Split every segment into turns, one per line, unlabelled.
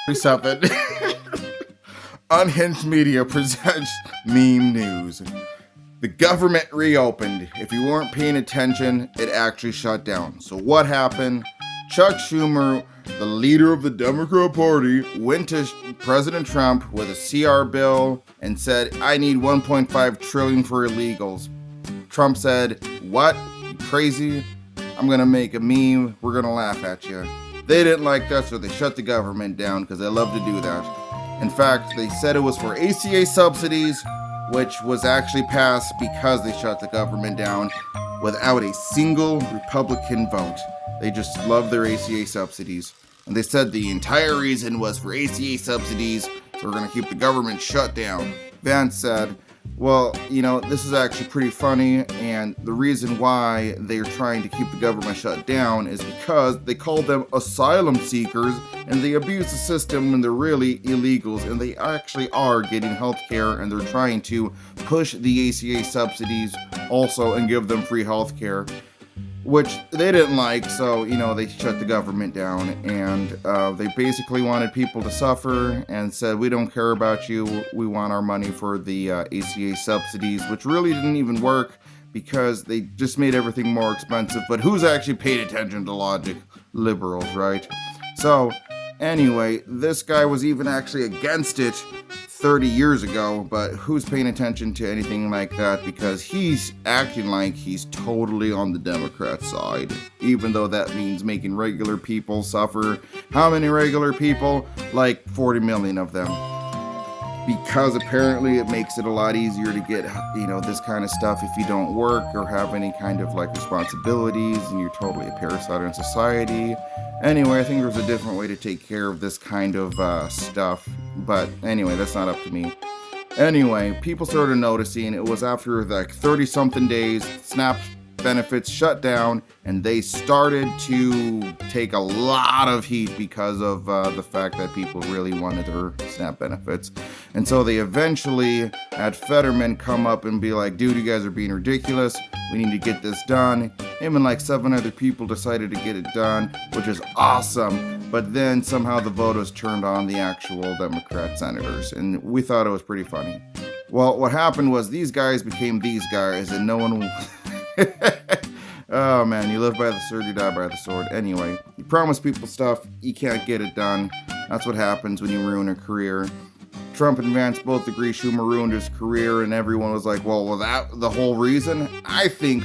47. Unhinged Media presents meme news. The government reopened. If you weren't paying attention, it actually shut down. So what happened? Chuck Schumer, the leader of the Democrat Party, went to President Trump with a CR bill and said, I need 1.5 trillion for illegals. Trump said, what? You crazy? I'm gonna make a meme. We're gonna laugh at you. They didn't like that, so they shut the government down because they love to do that. In fact, they said it was for ACA subsidies, which was actually passed because they shut the government down without a single Republican vote. They just love their ACA subsidies. And they said the entire reason was for ACA subsidies, so we're going to keep the government shut down. Vance said, well, this is actually pretty funny, and the reason why they're trying to keep the government shut down is because they call them asylum seekers, and they abuse the system when they're really illegals, and they actually are getting health care, and they're trying to push the ACA subsidies also and give them free health care, which they didn't like, so, they shut the government down, and they basically wanted people to suffer and said, we don't care about you, we want our money for the ACA subsidies, which really didn't even work because they just made everything more expensive, but who's actually paid attention to logic? Liberals, right? So, anyway, this guy was even actually against it 30 years ago, but who's paying attention to anything like that because he's acting like he's totally on the Democrat side, even though that means making regular people suffer. How many regular people? Like 40 million of them. Because apparently it makes it a lot easier to get, this kind of stuff if you don't work or have any kind of responsibilities and you're totally a parasite in society. Anyway, I think there's a different way to take care of this kind of stuff. But anyway, that's not up to me. Anyway, people started noticing it was after 30-something days, SNAP benefits shut down, and they started to take a lot of heat because of the fact that people really wanted their SNAP benefits. And so they eventually had Fetterman come up and be like, dude, you guys are being ridiculous. We need to get this done. Him and 7 other people decided to get it done, which is awesome. But then somehow the vote was turned on the actual Democrat senators, and we thought it was pretty funny. Well, what happened was these guys became these guys, and no one... Oh man, you live by the sword, you die by the sword. Anyway, you promise people stuff, you can't get it done. That's what happens when you ruin a career. Trump and Vance both agree Schumer ruined his career, and everyone was like, well, that the whole reason? I think,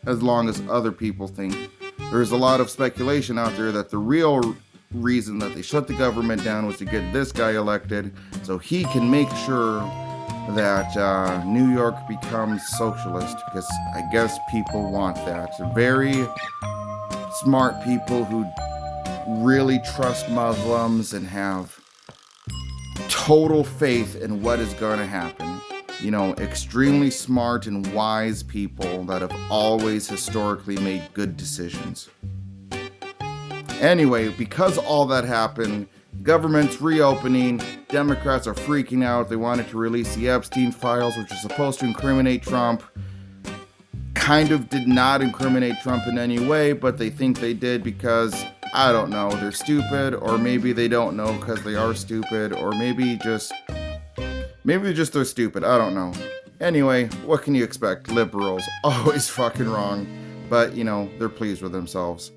as long as other people think, there's a lot of speculation out there that the real reason that they shut the government down was to get this guy elected so he can make sure that New York becomes socialist, because I guess people want that. Very smart people who really trust Muslims and have total faith in what is going to happen. Extremely smart and wise people that have always historically made good decisions. Anyway, because all that happened, government's reopening, Democrats are freaking out. They wanted to release the Epstein files, which is supposed to incriminate Trump. Kind of did not incriminate Trump in any way, but they think they did because, I don't know, they're stupid, or maybe they don't know because they are stupid, or maybe just they're stupid. I don't know. Anyway, what can you expect? Liberals, always fucking wrong, but, they're pleased with themselves.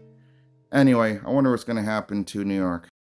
Anyway, I wonder what's going to happen to New York.